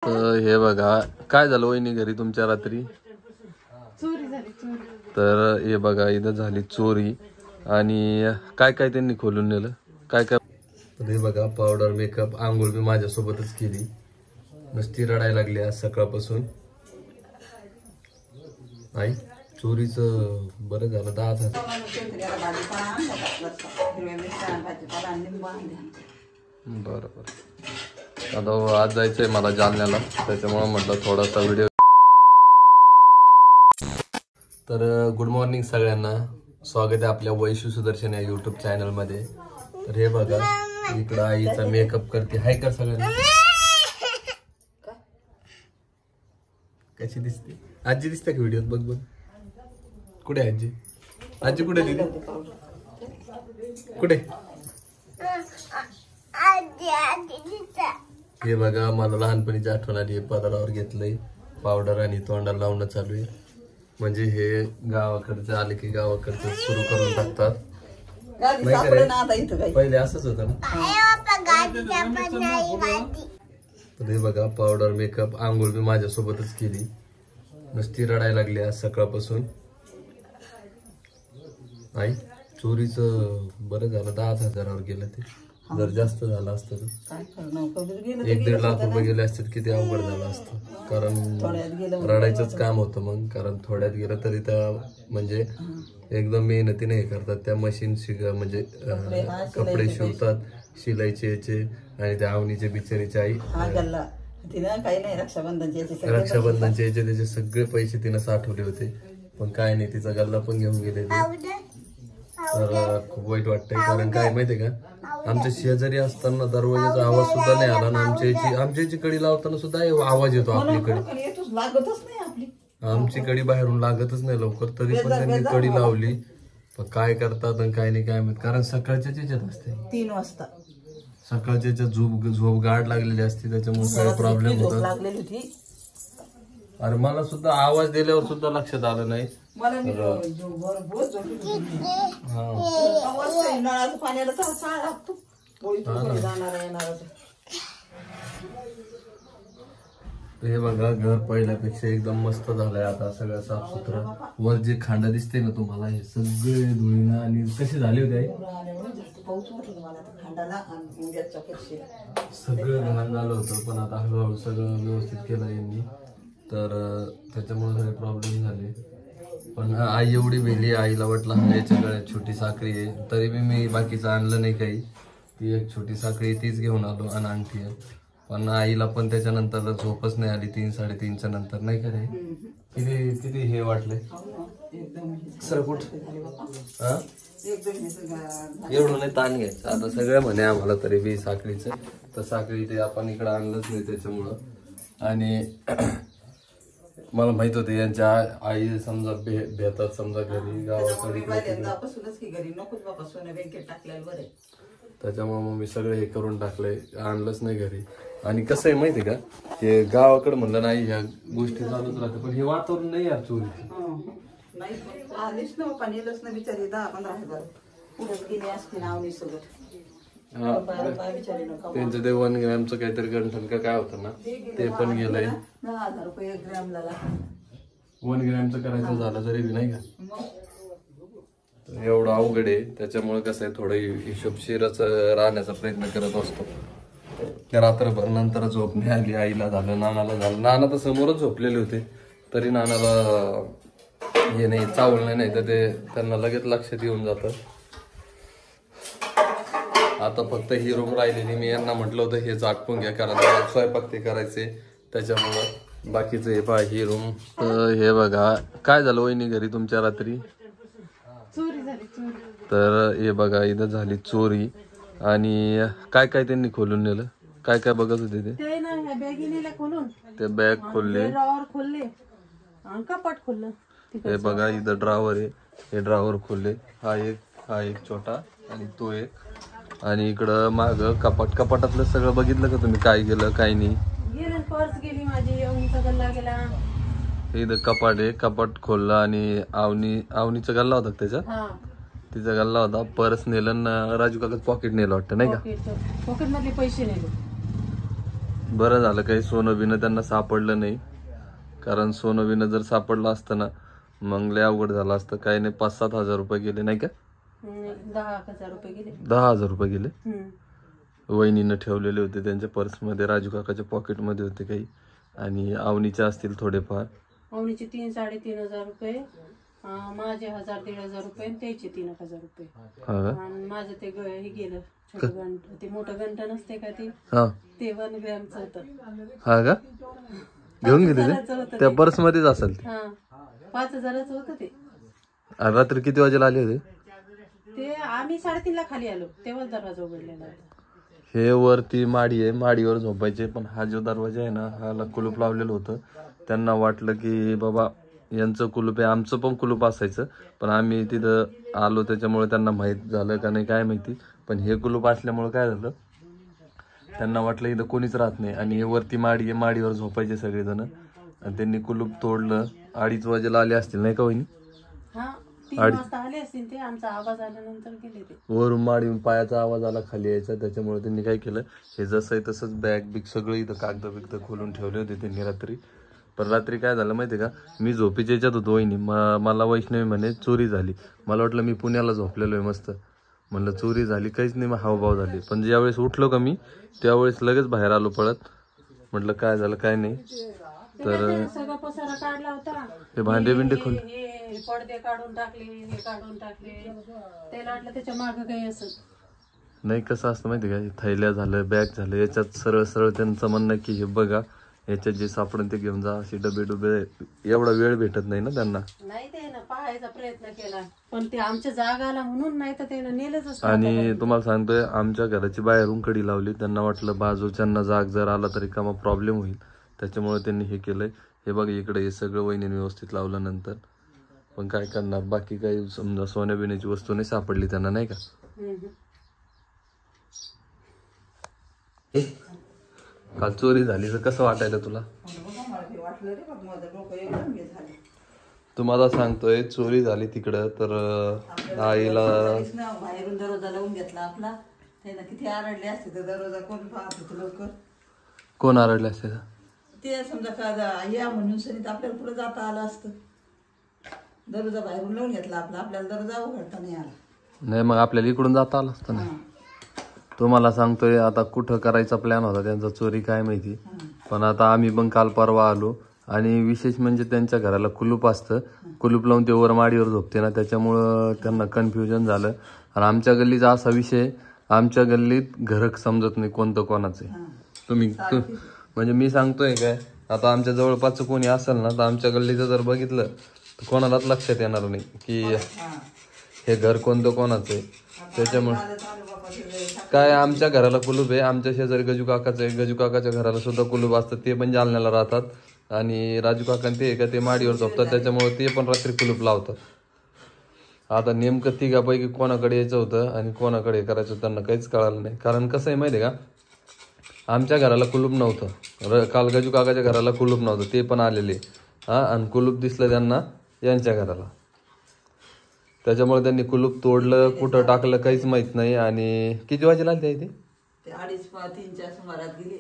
हे बघा काय झालं वहिनी घरी तुमच्या रात्री चोरी झाली चोरी. तर हे बघा इथं झाली चोरी आणि काय काय त्यांनी खोलून नेलं काय काय. तर हे बघा पावडर मेकअप आंघोळ बी माझ्यासोबतच केली. नुसती रडायला लागली आज सकाळपासून. आई चोरीचं बरं झालं 10,000. बरं बरं आता आज जायचंय मला जालन्याला त्याच्यामुळे म्हटलं थोडासा व्हिडिओ. तर गुड मॉर्निंग सगळ्यांना. स्वागत आहे आपल्या वैशू सुदर्शन या यूट्यूब चॅनलमध्ये. तर हे बघा इकडं आईचा मेकअप करते. हाय कर सगळ्यांना. कशी दिसते आजी? दिसते का व्हिडिओत? बघ बघ कुठे आजी? आजी कुठे दिली? कुठे? हे बघा मला लहानपणीची आठवण आली. पदरावर घेतलंय पावडर आणि तोंडाला लावणं चालू आहे. म्हणजे हे गावाकडचं आले की गावाकडचं सुरू करून टाकतात. पहिले असंच होतं ना. तर हे बघा पावडर मेकअप आंघोळ बी माझ्यासोबतच केली. नुसती रडायला लागली आज सकाळपासून. आई चोरीचं बरं झालं 10,000 गेलं. ते जर जास्त झालं असतं तर 1-1.5 लाख रुपये गेले असते किती अवघड झालं असतं. कारण रडायचंच काम होतं मग. कारण थोड्यात गेलं तरी त्या म्हणजे एकदम मेहनतीने हे करतात. त्या मशीन म्हणजे कपडे शिवतात शिलाईचे याचे. आणि त्या आवनीचे बिचारीचे आई रक्षाबंधनचे याचे त्याचे सगळे पैसे तिनं साठवले होते. पण काय नाही तिचा गल्ला पण घेऊन गेले. तर खूप वाईट वाटतंय. कारण काय माहितीये का आमच्या शेजारी असताना दरवाजाचा आवाज सुद्धा नाही आला ना. आमच्या याची कडी लावताना सुद्धा आवाज येतो आपलीकडे. आमची कडी बाहेरून लागतच नाही लवकर. तरी पण त्यांनी कडी लावली. पण काय करतात आणि काय नाही काय माहित. कारण सकाळच्याच याच्यात असते 3 वाजता सकाळच्या झोप गाड लागलेली असते. त्याच्यामुळे काय प्रॉब्लेम होता. आणि मला सुद्धा आवाज दिल्यावर सुद्धा लक्षात आलं नाही. हे बघा घर पहिल्यापेक्षा एकदम मस्त झालंय आता. सगळं साफसुथरं. वर जे खांड दिसते ना तुम्हाला हे सगळे धुळीनं आणि कसे झाले होते सगळं घाण झालं होतं. पण आता हळूहळू सगळं व्यवस्थित केलं यांनी. तर त्याच्यामुळे सगळे प्रॉब्लेम झाले. पण आई एवढी भेली. आईला वाटलं हा याच्या गळ्यात छोटी साखळी आहे. तरी बी मी बाकीचं आणलं नाही काही. ती एक छोटी साखळी तीच घेऊन आलो आणि आणखी आहे. पण आईला पण त्याच्यानंतर झोपच नाही आली 3-3:30च्या नंतर. नाही का रे? किती किती हे वाटले सर कुठ हा एवढं नाही ताण घ्यायचं. आता सगळं म्हणे आम्हाला तरी बी साखळीचं. तर साखळी ते आपण इकडं आणलंच नाही त्याच्यामुळं. आणि मला माहित होते यांच्या आई समजा भेटतात समजा घरी गावाकडे त्याच्यामुळे मग मी सगळं हे करून टाकलंय. आणलंच नाही घरी. आणि कसं आहे माहिती का हे गावाकडे म्हणलं नाही ह्या गोष्टी चालूच राहतात. पण हे वातावरण नाही यार चोरीचं. त्यांचं ते 1 ग्रॅमचं काहीतरी गंठन का काय होतं ना ते पण गेलंय. 1 ग्रॅमचं करायचं झालं तरी बी नाही का एवढं अवघड आहे. त्याच्यामुळे कसं आहे थोडं हिशोबशीरच राहण्याचा प्रयत्न करत असतो. रात्रभर नंतर झोप नाही आली. आईला झालं नानाला झालं. नाना तर समोरच झोपलेले होते तरी नानाला हे नाही चावलं नाही. तर ते त्यांना लगेच लक्षात येऊन जातं. आता फक्त ही रूम राहिलेली. मी यांना म्हटलं होतं हे आटपून घ्या कारण स्वयंपाक ते करायचे त्याच्यामुळं. बाकीचं हे पहा ही रूम. हे बघा काय झालं वहिनी घरी तुमच्या रात्री चोरी झाली चोरी. तर हे बघा इथं झाली चोरी. आणि काय काय त्यांनी खोलून नेलं काय काय बघत होते ते ना ह्या बॅगी नेल्या खोलून. ते बॅग खोलले ड्रॉवर खोलले आणि कपाट खोललं. हे बघा इथं ड्रॉवर आहे. हे ड्रॉवर खोलले. हा एक छोटा आणि तो एक. आणि इकडं माग कपाटातलं सगळं बघितलं का तुम्ही काय गेलं काय नाही? पर्स गेली माझी. अवनीचा गल्ला गेला. इथं कपाट आहे. कपाट खोललं आणि आवनीचा गल्ला होता त्याच्यात. तिचा गल्ला होता. पर्स नेलं. राजू काका पॉकेट नेलं वाटतं नाही का? पॉकेट मधले पैसे नेले. बरं झालं काही सोनं बिनं त्यांना सापडलं नाही, कारण सोनं बिनं जर सापडलं असतं ना मग लय अवघड झालं असतं. काही नाही 5-7 हजार रुपये गेले नाही का? 10,000 रुपये गेले. 10,000 रुपये गेले. हम्म. वहिनीनं ठेवलेले होते त्यांच्या पर्समध्ये, राजू काकाच्या पॉकेटमध्ये होते काही, आणि अवनीचे असतील थोडेफार. अवनीचे 3-3.5 रुपये, माझे 1,000-1,500 रुपये आणि त्याचे 3,000 रुपये. हा का? आणि माझं ते हे गेलं छोटं घंट, ते मोठं घंट नसते का ते, हा ते 1 ग्रॅमचं होतं. हा का? घेऊन गेले 5,000चं ते? होतं त्या ते. पर्स मध्येच असेल ते. हा 5,000चं होतं ते. आणि रात्री किती वाजेला आले होते? ते आम्ही 3:30ला खाली आलो, तेव्हाच दरवाजा उघडलेला होता. हे वरती माडी आहे, माडीवर झोपायचे, पण हा जो दरवाजा आहे ना ह्याला कुलूप लावलेलं होतं. त्यांना वाटलं की बाबा यांचं कुलूप आहे, आमचं पण कुलूप असायचं, पण आम्ही तिथं आलो त्याच्यामुळे त्यांना माहीत झालं का नाही काय माहिती. पण हे कुलूप असल्यामुळे काय झालं, त्यांना वाटलं इथं कोणीच राहत नाही, आणि हे वरती माडी आहे, माडीवर झोपायचे सगळेजण, आणि त्यांनी कुलूप तोडलं. 2:30 वाजेला आले असतील नाही का वहिनी? हा 3 वाजता आले असतील ते, आमचा आवाज आल्यानंतर गेले ते. वरून माडीहून पायाचा आवाज आला खाली यायचा, त्याच्यामुळे त्यांनी काय केलं, हे जसं आहे तसंच बॅग बिग सगळं इथं कागद बिगद खोलून ठेवले होते त्यांनी रात्री. पण रात्री काय झालं माहिती का, मी झोपेच्या याच्यात होतो वहिनी, मला वैष्णवी म्हणे चोरी झाली. मला वाटलं मी पुण्याला झोपलेलो आहे मस्त, म्हणलं चोरी झाली, काहीच नाही, मग हावभाव झाली. पण ज्यावेळेस उठलो का मी त्यावेळेस लगेच बाहेर आलो पळत, म्हटलं काय झालं काय नाही. तर सगळं पसारा काढला होता, ते भांडे बिंडे खोल, हे पडदे काढून टाकले, हे काढून टाकले, त्याला वाटलं त्याच्या मागं काही असं नाही. कसं असतं माहिती का, थैल्या झालं, बॅग झालं, याच्यात सरळ सरळ त्यांचं म्हणणं की हे बघा याच्यात जे सापडून ते घेऊन जा, असे डबे डुबे. एवढा वेळ भेटत नाही ना त्यांना. नाही, ते ना पाहायचा प्रयत्न केला, पण ते आमच्या जाग आला म्हणून, नाही तर त्यानं नेलंच असतं. आणि तुम्हाला सांगतोय, आमच्या घराची बाहेरून कडी लावली, त्यांना वाटलं बाजूच्यांना जाग जर आला तरी कामा प्रॉब्लेम होईल, त्याच्यामुळे त्यांनी हे केलंय. हे बघा इकडे हे सगळं वहिनीने व्यवस्थित लावलं नंतर. पण काय करणार, बाकी काही समजा सोन्या बिन्याची वस्तू नाही सापडली त्यांना नाही का. काल चोरी झाली तर कसं वाटायला तुला? तुम्हाला सांगतोय चोरी झाली तिकडं तर आईला बाहेरून दरवाजा लावून घेतला आपला, त्याला किती आरडले असते तर दरवाजा कोण पाहत होतं लवकर. कोण आरडले असते? ते समजा का या म्हणून सनीत आपल्याला पुढे जाता आलं असतं. दरवाजा बाहेरून लावून घेतला आपला, आपल्याला दरवाजा उघडता नाही आला. नाही मग आपल्याला इकडून जाता आलं असतं ना. तुम्हाला सांगतोय आता कुठं करायचा प्लॅन होता त्यांचा चोरी काय माहिती, पण आता आम्ही पण काल परवा आलो, आणि विशेष म्हणजे त्यांच्या घराला कुलूप असतं, कुलूप लावून ते वर माडीवर झोपते ना, त्याच्यामुळं त्यांना कन्फ्युजन झालं. आणि आमच्या गल्लीचा असा विषय, आमच्या गल्लीत घर समजत नाही कोणतं कोणाचं आहे. तुम्ही म्हणजे मी सांगतोय काय, आता आमच्या जवळपासचं कोणी असेल ना तर आमच्या गल्लीचं जर बघितलं तर कोणालाच लक्षात येणार नाही की हे घर कोणतं कोणाचं आहे. त्याच्यामुळे काय आमच्या घराला कुलूप आहे, आमच्या शेजारी गजू काकाचं आहे, गजू काकाच्या घराला सुद्धा कुलूप असतं, ते पण जालन्याला राहतात. आणि राजू काका ते का ते माडीवर झोपतात, त्याच्यामुळे ते पण रात्री कुलूप लावतात. आता नेमकं तिघापैकी कोणाकडे यायचं होतं आणि कोणाकडे करायचं होतं त्यांना काहीच कळालं नाही. कारण कसं आहे माहिती आहे का, आमच्या घराला कुलूप नव्हतं, काल गजू काकाच्या घराला कुलूप नव्हतं, ते पण आलेले आणि कुलूप दिसलं त्यांना यांच्या घराला, त्याच्यामुळे त्यांनी कुलूप तोडलं, कुठं टाकलं काहीच माहित नाही. आणि किती वाजेला आले ते? 2:30-3च्या सुमारात गेले.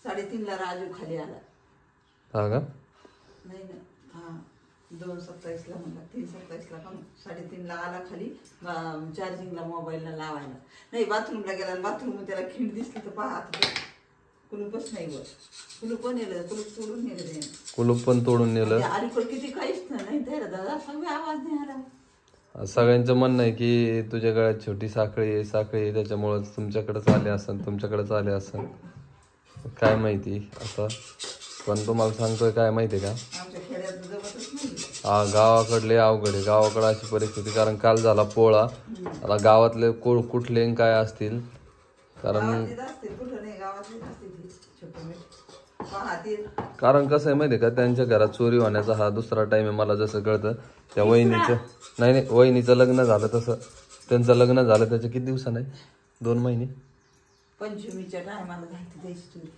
3:30ला राजू खाली आला. हा का? नाही ना, 2:27ला म्हणला, 3:27ला पण 3:30ला आला खाली, चार्जिंगला मोबाईलला लावायला. नाही बाथरूमला गेला, बाथरूम त्याला खिंड दिसली तर पहा कुलूपच नाही वर. कुलूप नेलं, कुलूप तोडून नेलं, कुलूप पण तोडून नेलं. अलीकडे किती काहीच नाही त्याला दादा सांग आवाज नाही आला. सगळ्यांचं म्हणणं आहे की तुझ्या गळ्यात छोटी साखळी आहे, साखळी आहे, त्याच्यामुळे तुमच्याकडेच आले असन, तुमच्याकडेच आले असन, काय माहिती आता. पण तुम्हाला सांगतोय काय माहिती आहे का, आमच्या खेड्यात जमतच नाही. हा गावाकडले अवघड आहे, गावाकडे अशी परिस्थिती. कारण काल झाला पोळा, आता गावातले कुठले काय असतील, कारण कारण कसं आहे माहिती आहे का, त्यांच्या घरात चोरी होण्याचा हा दुसरा टाइम आहे. मला जसं कळतं त्या वहिनीचं, नाही वहिनीचं लग्न झालं तसं, त्यांचं लग्न झालं त्याच्या किती दिवसानं आहे, 2 महिने, पंचमीच्या टायमाला घालते द्यायची.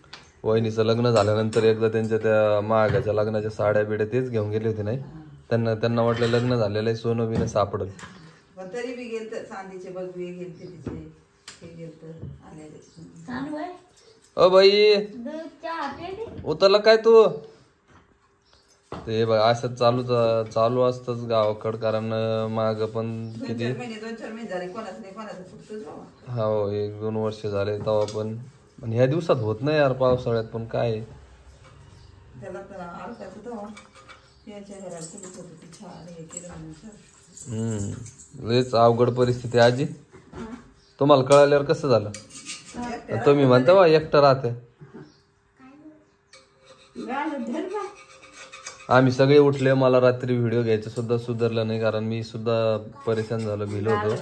वहिनीचं लग्न झाल्यानंतर एकदा त्यांच्या त्या महागाच्या लग्नाच्या साड्या बिड्या तेच घेऊन गेले होते. नाही त्यांना वाटलं लग्न झालेलं आहे, सोनं बिनं सापडल, पण तरी बी गेलं तर चांदीचे बघवे गेलते तिचे, हे गेलं आलेले. ओ बाई उतरला काय तू? ते बघ असं चालू असतच गावाकड, कारण माग पण किती 2-4 महिने झाले कोणाच नाही कोणाचं फुटतोच बाबा. हो 1-2 वर्ष झाले तेव्हा पण ह्या दिवसात होत नाही यार, पावसाळ्यात पण काय त्याला तर अडकायचं तेव्हा याच्या घरात कुठे होतं ते छान हे केलं म्हणून सर. लयच अवघड परिस्थिती आहे. आजी तुम्हाला कळाल्यावर कसं झालं? तुम्ही म्हणता बा एकटं राहते. आम्ही सगळे उठले, मला रात्री व्हिडिओ घ्यायचं सुद्धा सुधारलं नाही, कारण मी सुद्धा परेशान झालो, भिलो होतो.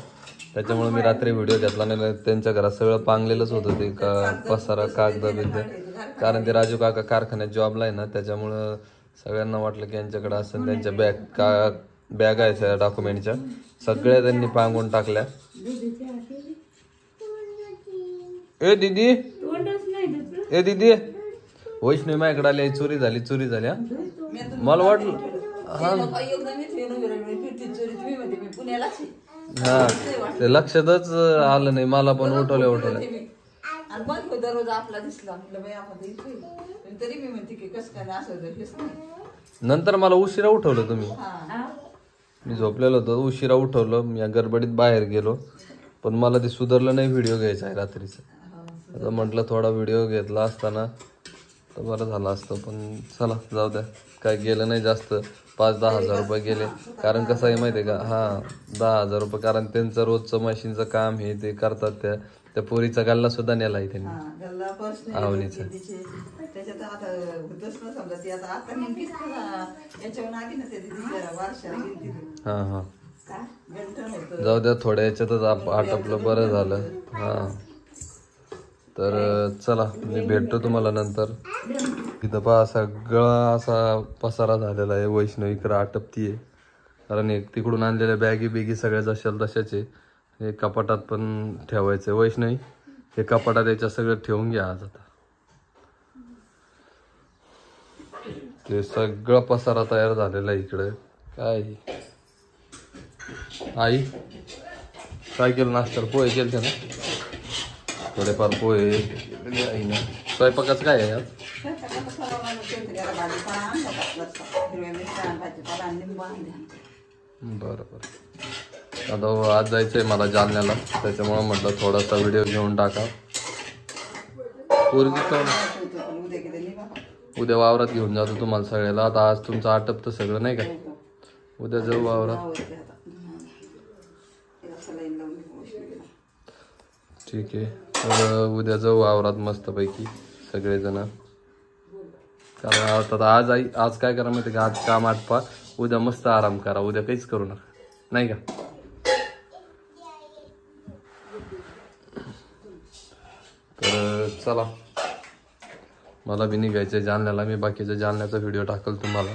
त्याच्यामुळे मी रात्री व्हिडिओ घेतला नाही. त्यांच्या घरात सगळं पांगलेलंच होतं ते पसारा कागद बिगद, कारण ते राजू काका कारखान्यात जॉबला आहे ना, त्याच्यामुळं सगळ्यांना वाटलं की यांच्याकडे असं त्यांच्या बॅग आहे डॉक्युमेंटच्या, सगळ्या त्यांनी पांगून टाकल्या. ए दीदी वैष्णवी माझ्याकडे आली, चोरी झाली हा. मला वाटलं हा ते लक्षातच आलं नाही, मला पण उठवले. दररोज आपला दिसला तरी मी म्हणते की कसं काय असं. नंतर मला उशिरा उठवलं तुम्ही, मी झोपलेलो होतो, उशिरा उठवलं. मी गडबडीत बाहेर गेलो, पण मला ते सुधारलं नाही. व्हिडिओ घ्यायचा आहे रात्रीचं, आता म्हटलं थोडा व्हिडिओ घेतला असताना तर बरं झालं असतं, पण चला जाऊ द्या, काय गेलं नाही जास्त. 5-10 हजार रुपये गेले, कारण कसं आहे माहिती आहे का, हा 10 हजार रुपये, कारण त्यांचं रोजचं मशीनचं काम हे ते करतात. त्या पोरीचा गल्ला सुद्धा नेला आहे त्यांनी आवनीचा. त्याच्यात आता होतच ना समजा ती आता नेमकीच याच्यावर आली ना त्या वारशाला गेली. हा जाऊ द्या, थोड्या याच्यातच आटपलं, बरं झालं. हा तर चला मी भेटतो तुम्हाला नंतर. इथं पहा सगळा असा पसारा झालेला आहे. वैष्णवी इकडं आटपतीये, कारण एक तिकडून आणलेल्या बॅगी सगळ्या जशाल तशाच आहे. हे कपाटात पण ठेवायचं. वैष्णवी हे कपाटात याच्या सगळं ठेवून घ्या आज. आता ते सगळं पसारा तयार झालेला आहे इकडे. काय आई काय केलं नाश्त्याला? पोहे केलते ना, थोडेफार पोहे आई ना. स्वयंपाकाचं काय आहे आज? बरं आता आज जायचंय मला जालन्याला, त्याच्यामुळे म्हटलं थोडासा व्हिडिओ घेऊन टाका. पोरगी का उद्या वावरात घेऊन जातो तुम्हाला सगळ्याला. आता आज तुमचं आटपतं सगळं नाही का, उद्या जाऊ वावरात. ठीक आहे, तर उद्या जाऊ वावरात मस्तपैकी सगळेजण. कारण आता आज काय करा माहिती का, आज काम आटपा, उद्या मस्त आराम करा. उद्या काहीच करू नका, नाही का. तर चला मला बी निघायचंय जालन्याला. मी बाकीच्या जालन्याचा व्हिडिओ टाकल तुम्हाला.